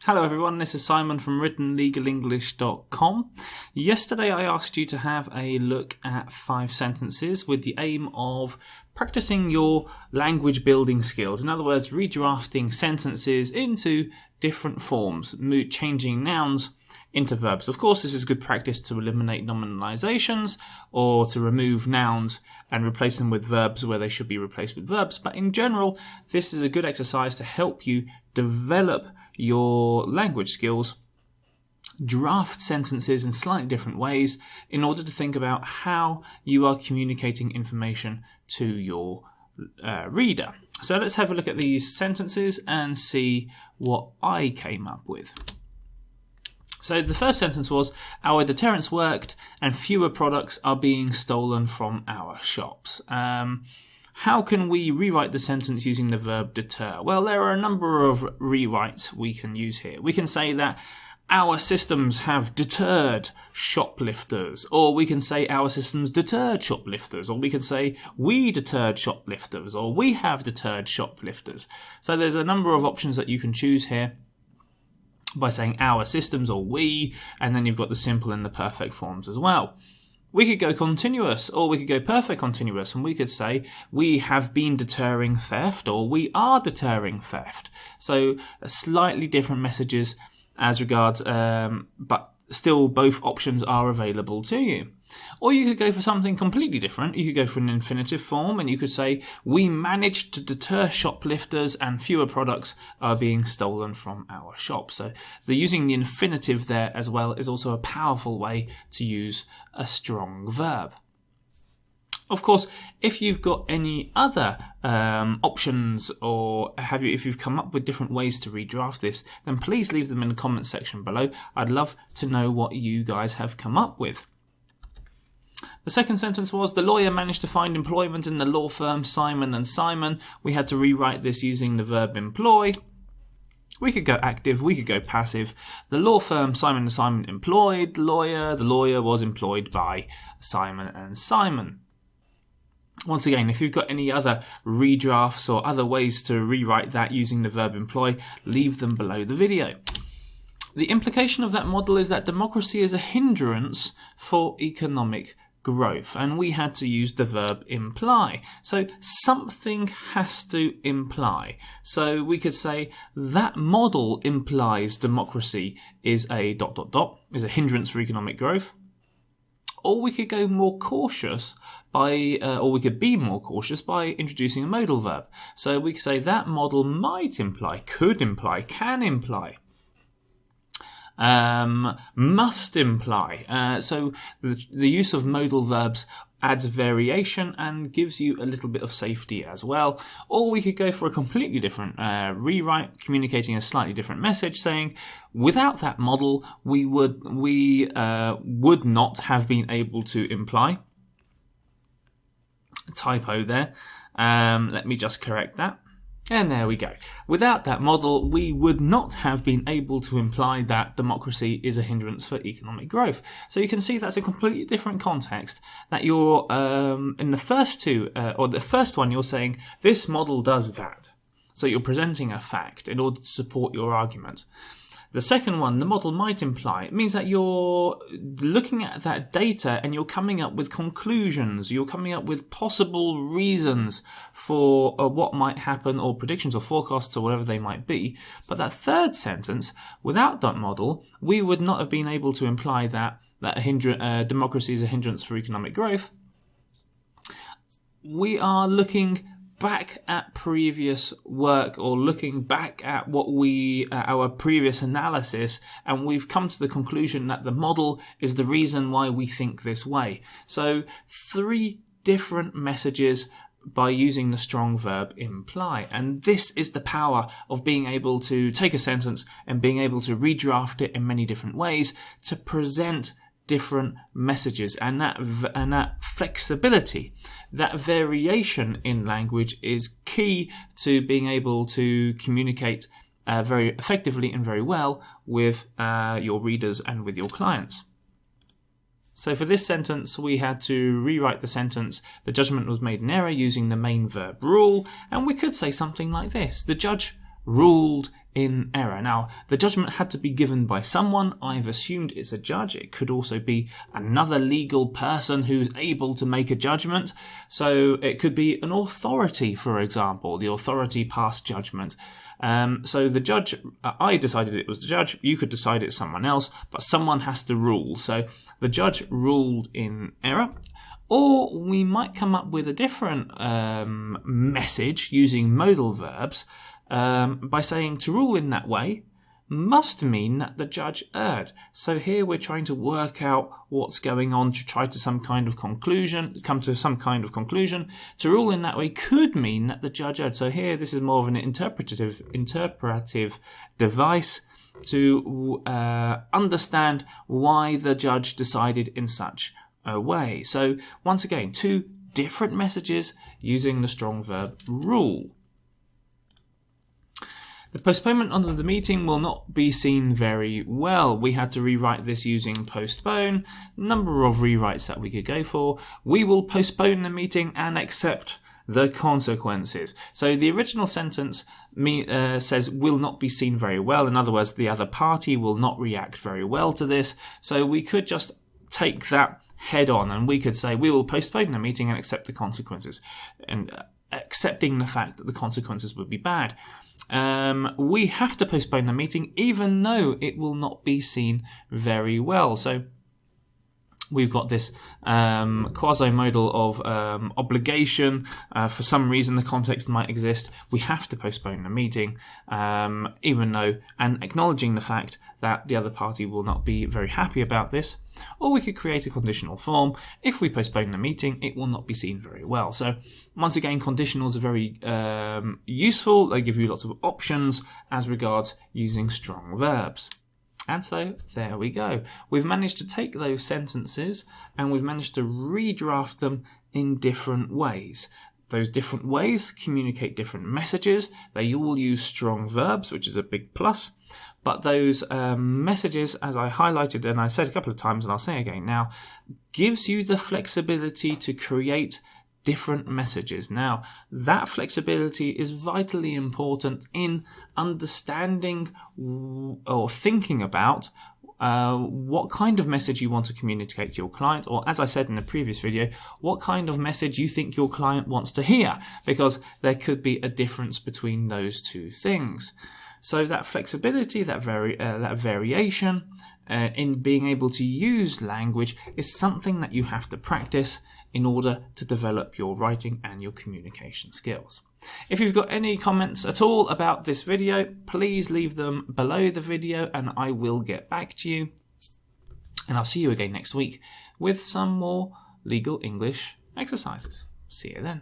Hello everyone, this is Simon from writtenlegalenglish.com. Yesterday I asked you to have a look at 5 sentences with the aim of practicing your language building skills. In other words, redrafting sentences into different forms, changing nouns into verbs. Of course, this is good practice to eliminate nominalizations or to remove nouns and replace them with verbs where they should be replaced with verbs. But in general, this is a good exercise to help you develop your language skills, draft sentences in slightly different ways in order to think about how you are communicating information to your reader. So let's have a look at these sentences and see what I came up with. So the first sentence was, our deterrence worked and fewer products are being stolen from our shops. How can we rewrite the sentence using the verb deter? Well, there are a number of rewrites we can use here. We can say that our systems have deterred shoplifters, or we can say our systems deterred shoplifters, or we can say we deterred shoplifters, or we have deterred shoplifters. So there's a number of options that you can choose here by saying our systems or we, and then you've got the simple and the perfect forms as well. We could go continuous, or we could go perfect continuous, and we could say we have been deterring theft, or we are deterring theft. So slightly different messages as regards, but still both options are available to you. Or you could go for something completely different. You could go for an infinitive form, and you could say we managed to deter shoplifters and fewer products are being stolen from our shop. So using the infinitive there as well is also a powerful way to use a strong verb. Of course, if you've got any other options, or if you've come up with different ways to redraft this, then please leave them in the comments section below. I'd love to know what you guys have come up with. The second sentence was, the lawyer managed to find employment in the law firm Simon & Simon. We had to rewrite this using the verb employ. We could go active, we could go passive. The law firm Simon & Simon employed the lawyer was employed by Simon & Simon. Once again, if you've got any other redrafts or other ways to rewrite that using the verb employ, leave them below the video. The implication of that model is that democracy is a hindrance for economic growth, and we had to use the verb imply. So something has to imply. So we could say that model implies democracy is a ... is a hindrance for economic growth. Or we could go more cautious or we could be more cautious by introducing a modal verb. So we could say that model might imply, could imply, can imply, must imply. So the use of modal verbs adds variation and gives you a little bit of safety as well. Or we could go for a completely different rewrite, communicating a slightly different message, saying without that model we would not have been able to imply. A typo there. Let me just correct that. And there we go. Without that model, we would not have been able to imply that democracy is a hindrance for economic growth. So you can see that's a completely different context that you're, in the first two, or the first one, you're saying this model does that. So you're presenting a fact in order to support your argument. The second one, the model might imply, it means that you're looking at that data and you're coming up with conclusions, you're coming up with possible reasons for what might happen, or predictions or forecasts or whatever they might be. But that third sentence, without that model, we would not have been able to imply that democracy is a hindrance for economic growth. We are looking back at previous work, or looking back at our previous analysis, and we've come to the conclusion that the model is the reason why we think this way. So 3 different messages by using the strong verb imply. And this is the power of being able to take a sentence and being able to redraft it in many different ways to present different messages, and that flexibility, that variation in language is key to being able to communicate very effectively and very well with your readers and with your clients. So for this sentence, we had to rewrite the sentence, the judgment was made in error, using the main verb rule, and we could say something like this: the judge ruled in error. Now, the judgment had to be given by someone. I've assumed it's a judge. It could also be another legal person who's able to make a judgment. So it could be an authority, for example. The authority passed judgment. So the judge, I decided it was the judge. You could decide it's someone else, but someone has to rule. So the judge ruled in error. Or we might come up with a different message using modal verbs by saying to rule in that way must mean that the judge erred. So here we're trying to work out what's going on to try to come to some kind of conclusion. To rule in that way could mean that the judge erred. So here this is more of an interpretive device to understand why the judge decided in such a way. So once again, two different messages using the strong verb rule. The postponement under the meeting will not be seen very well. We had to rewrite this using postpone. Number of rewrites that we could go for. We will postpone the meeting and accept the consequences. So the original sentence says will not be seen very well. In other words, the other party will not react very well to this. So we could just take that head on and we could say we will postpone the meeting and accept the consequences, and accepting the fact that the consequences would be bad. We have to postpone the meeting even though it will not be seen very well. So we've got this quasi-modal of obligation. For some reason the context might exist. We have to postpone the meeting even though, and acknowledging the fact that the other party will not be very happy about this. Or we could create a conditional form. If we postpone the meeting, it will not be seen very well. So once again, conditionals are very useful. They give you lots of options as regards using strong verbs. And so there we go. We've managed to take those sentences and we've managed to redraft them in different ways. Those different ways communicate different messages. They all use strong verbs, which is a big plus. But those messages, as I highlighted and I said a couple of times and I'll say again now, gives you the flexibility to create different messages. Now, that flexibility is vitally important in understanding or thinking about what kind of message you want to communicate to your client, or as I said in the previous video, what kind of message you think your client wants to hear, because there could be a difference between those two things. So that flexibility, that variation in being able to use language is something that you have to practice in order to develop your writing and your communication skills. If you've got any comments at all about this video, please leave them below the video and I will get back to you. And I'll see you again next week with some more legal English exercises. See you then.